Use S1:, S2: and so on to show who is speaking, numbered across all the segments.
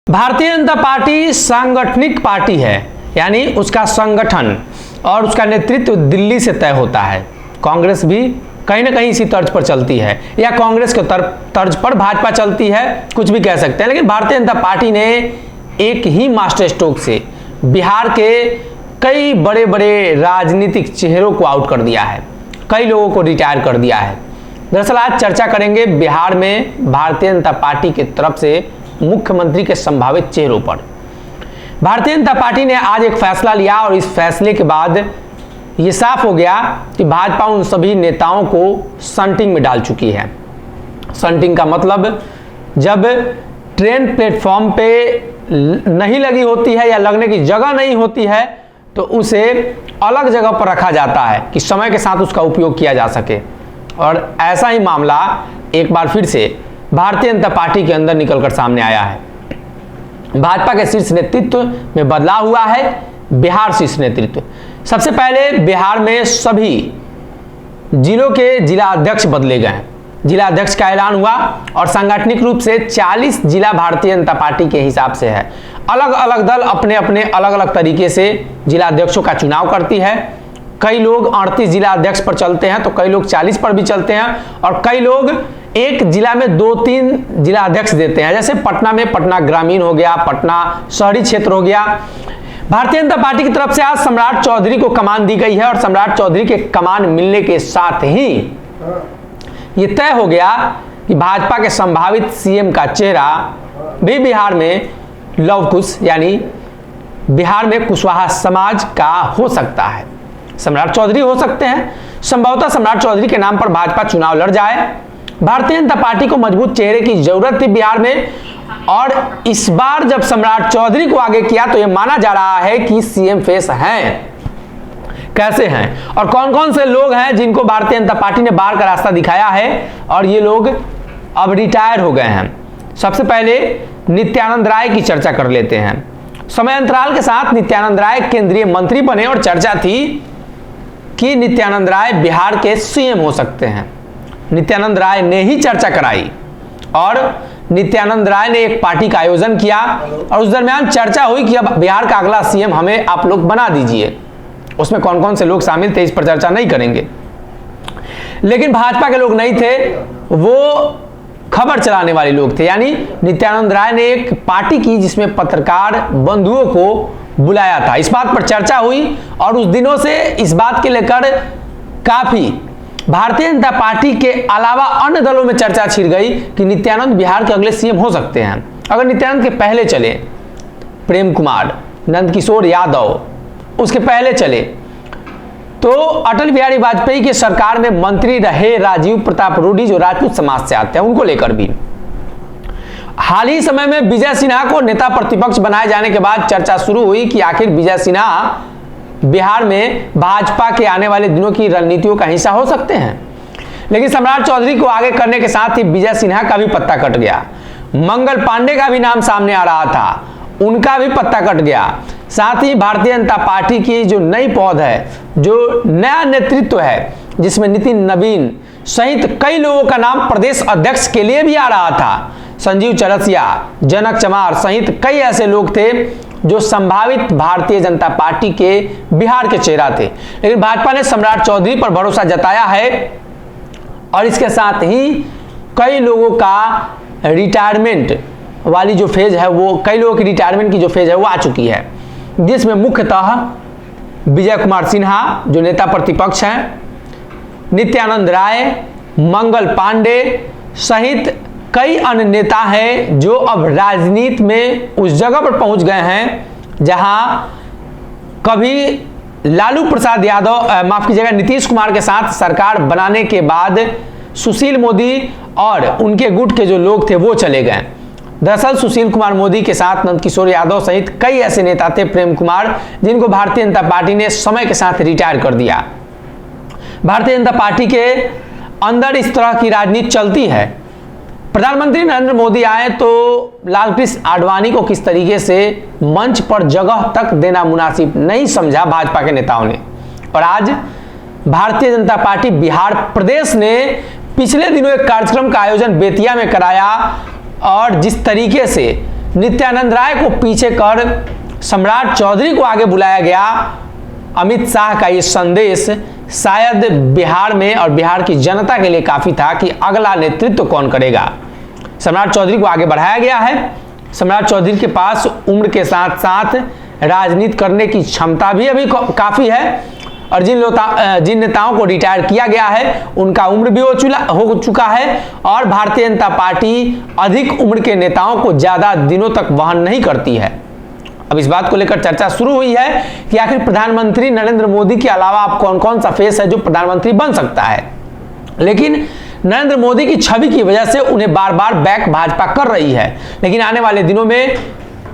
S1: Bharatiya Janata party सांगठनिक party है, यानी उसका संगठन और उसका नेतृत्व दिल्ली से तय होता है। कांग्रेस भी कहीं ना कहीं इसी तर्ज पर चलती है, या कांग्रेस के तर्ज पर भाजपा चलती है, कुछ भी कह सकते हैं। लेकिन भारतीय जनता पार्टी ने एक ही मास्टर स्ट्रोक से बिहार के कई बड़े बड़े राजनीतिक चेहरों को आउट कर दिया है, कई लोगों को रिटायर कर दिया है। दरअसल आज चर्चा करेंगे बिहार में भारतीय जनता पार्टी की तरफ से मुख्यमंत्री के संभावित चेहरों पर। भारतीय जनता पार्टी ने आज एक फैसला लिया और इस फैसले के बाद ये साफ हो गया कि भाजपा उन सभी नेताओं को शंटिंग में डाल चुकी है। शंटिंग का मतलब जब ट्रेन प्लेटफॉर्म पे नहीं लगी होती है या लगने की जगह नहीं होती है तो उसे अलग जगह पर रखा जाता है कि समय के साथ उसका उपयोग किया जा सके। और ऐसा ही मामला एक बार फिर से भारतीय जनता पार्टी के अंदर निकलकर सामने आया है। भाजपा के शीर्ष नेतृत्व में बदलाव हुआ है। बिहार शीर्ष नेतृत्व, सबसे पहले बिहार में सभी जिलों के जिला अध्यक्ष बदले गए हैं। जिला अध्यक्ष का ऐलान हुआ और सांगठनिक रूप से 40 जिला भारतीय जनता पार्टी के हिसाब से है। अलग अलग दल अपने अपने अलग अलग तरीके से जिला अध्यक्षों का चुनाव करती है। कई लोग 38 जिला अध्यक्ष पर चलते हैं तो कई लोग 40 पर भी चलते हैं और कई लोग एक जिला में 2-3 जिला अध्यक्ष देते हैं। जैसे पटना में पटना ग्रामीण हो गया, पटना शहरी क्षेत्र हो गया। भारतीय जनता पार्टी की तरफ से आज सम्राट चौधरी को कमान दी गई है और सम्राट चौधरी के कमान मिलने के साथ ही ये तय हो गया कि भाजपा के संभावित सीएम का चेहरा भी बिहार में लव कुश यानी बिहार में कुशवाहा समाज का हो सकता है। सम्राट चौधरी हो सकते हैं। संभवतः सम्राट चौधरी के नाम पर भाजपा चुनाव लड़ जाए। भारतीय जनता पार्टी को मजबूत चेहरे की जरूरत थी बिहार में और इस बार जब सम्राट चौधरी को आगे किया तो यह माना जा रहा है कि सीएम फेस हैं। कैसे हैं और कौन कौन से लोग हैं जिनको भारतीय जनता पार्टी ने बाहर का रास्ता दिखाया है और ये लोग अब रिटायर हो गए हैं। सबसे पहले नित्यानंद राय की चर्चा कर लेते हैं। समय अंतराल के साथ नित्यानंद राय केंद्रीय मंत्री बने और चर्चा थी कि नित्यानंद राय बिहार के सीएम हो सकते हैं। नित्यानंद राय ने ही चर्चा कराई और नित्यानंद राय ने एक पार्टी का आयोजन किया और उस दरमियान चर्चा हुई कि अब बिहार का अगला सीएम हमें आप लोग बना दीजिए। उसमें कौन कौन से लोग शामिल थे इस पर चर्चा नहीं करेंगे, लेकिन भाजपा के लोग नहीं थे, वो खबर चलाने वाले लोग थे। यानी नित्यानंद राय ने एक पार्टी की जिसमें पत्रकार बंधुओं को बुलाया था। इस बात पर चर्चा हुई और उस दिनों से इस बात के लेकर काफी भारतीय जनता पार्टी के अलावा अन्य दलों में चर्चा छिड़ गई कि नित्यानंद बिहार के अगले सीएम हो सकते हैं। अगर नित्यानंद के पहले चले प्रेम कुमार, नंदकिशोर यादव, उसके पहले चले तो अटल बिहारी वाजपेयी की सरकार में मंत्री रहे राजीव प्रताप रूडी जो राजपूत समाज से आते हैं, उनको लेकर भी हाल ही समय में विजय सिन्हा को नेता प्रतिपक्ष बनाए जाने के बाद चर्चा शुरू हुई कि आखिर विजय सिन्हा बिहार में भाजपा के आने वाले दिनों की रणनीतियों का हिस्सा हो सकते हैं। लेकिन सम्राट चौधरी को आगे करने के साथ ही विजय सिन्हा का भी पत्ता कट गया। मंगल पांडे का भी नाम सामने आ रहा था, उनका भी पत्ता कट गया। साथ ही भारतीय जनता पार्टी की जो नई पौध है, जो नया नेतृत्व है, जिसमें नितिन नवीन सहित कई लोगों का नाम प्रदेश अध्यक्ष के लिए भी आ रहा था। संजीव चरसिया, जनक चमार सहित कई ऐसे लोग थे जो संभावित भारतीय जनता पार्टी के बिहार के चेहरा थे। लेकिन भाजपा ने सम्राट चौधरी पर भरोसा जताया है और इसके साथ ही कई लोगों का रिटायरमेंट वाली जो फेज है, वो कई लोगों की रिटायरमेंट की जो फेज है वो आ चुकी है, जिसमें मुख्यतः विजय कुमार सिन्हा जो नेता प्रतिपक्ष हैं, नित्यानंद राय, मंगल पांडे सहित कई अन्य नेता हैं जो अब राजनीति में उस जगह पर पहुंच गए हैं जहां कभी लालू प्रसाद यादव, माफ कीजिएगा, नीतीश कुमार के साथ सरकार बनाने के बाद सुशील मोदी और उनके गुट के जो लोग थे वो चले गए। दरअसल सुशील कुमार मोदी के साथ नंदकिशोर यादव सहित कई ऐसे नेता थे, प्रेम कुमार, जिनको भारतीय जनता पार्टी ने समय के साथ रिटायर कर दिया। भारतीय जनता पार्टी के अंदर इस तरह की राजनीति चलती है। प्रधानमंत्री नरेंद्र मोदी आए तो लालकृष्ण आडवाणी को किस तरीके से मंच पर जगह तक देना मुनासिब नहीं समझा भाजपा के नेताओं ने, और आज भारतीय जनता पार्टी बिहार प्रदेश ने पिछले दिनों एक कार्यक्रम का आयोजन बेतिया में कराया और जिस तरीके से नित्यानंद राय को पीछे कर सम्राट चौधरी को आगे बुलाया गया। अमित शाह का ये संदेश शायद बिहार में और बिहार की जनता के लिए काफी था कि अगला नेतृत्व कौन करेगा। सम्राट चौधरी को आगे बढ़ाया गया है। सम्राट चौधरी के पास उम्र के साथ साथ राजनीति करने की क्षमता भी अभी काफी है और जिन नेताओं को रिटायर किया गया है उनका उम्र भी हो चुका है और भारतीय जनता पार्टी अधिक उम्र के नेताओं को ज्यादा दिनों तक वहन नहीं करती है। अब इस बात को लेकर चर्चा शुरू हुई है कि आखिर प्रधानमंत्री नरेंद्र मोदी के अलावा आप कौन कौन सा फेस है जो प्रधानमंत्री बन सकता है। लेकिन नरेंद्र मोदी की छवि की वजह से उन्हें बार बार बैक भाजपा कर रही है, लेकिन आने वाले दिनों में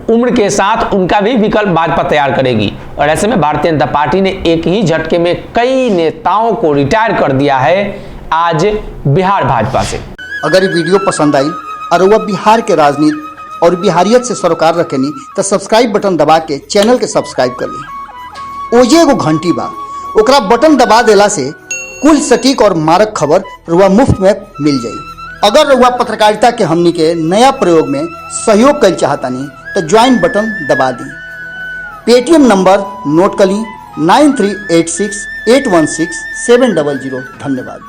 S1: उम्र के साथ उनका भी विकल्प भाजपा तैयार करेगी और ऐसे में भारतीय जनता पार्टी ने एक ही झटके में कई नेताओं को रिटायर कर दिया है आज बिहार भाजपा से।
S2: अगर ये वीडियो पसंद आई और वह बिहार के राजनीति और बिहारियत से सरोकार रखेनी तो सब्सक्राइब बटन दबा के चैनल के सब्सक्राइब कर ली। ओजे एगो घंटी बा, ओकरा बटन दबा देला से कुल सटीक और मारक खबर रुआ मुफ्त में मिल जाई। अगर रुआ पत्रकारिता के हमनी के नया प्रयोग में सहयोग कर चाहतानी तो ज्वाइन बटन दबा दी। पेटीएम नंबर नोट कर ली 9386816700। धन्यवाद।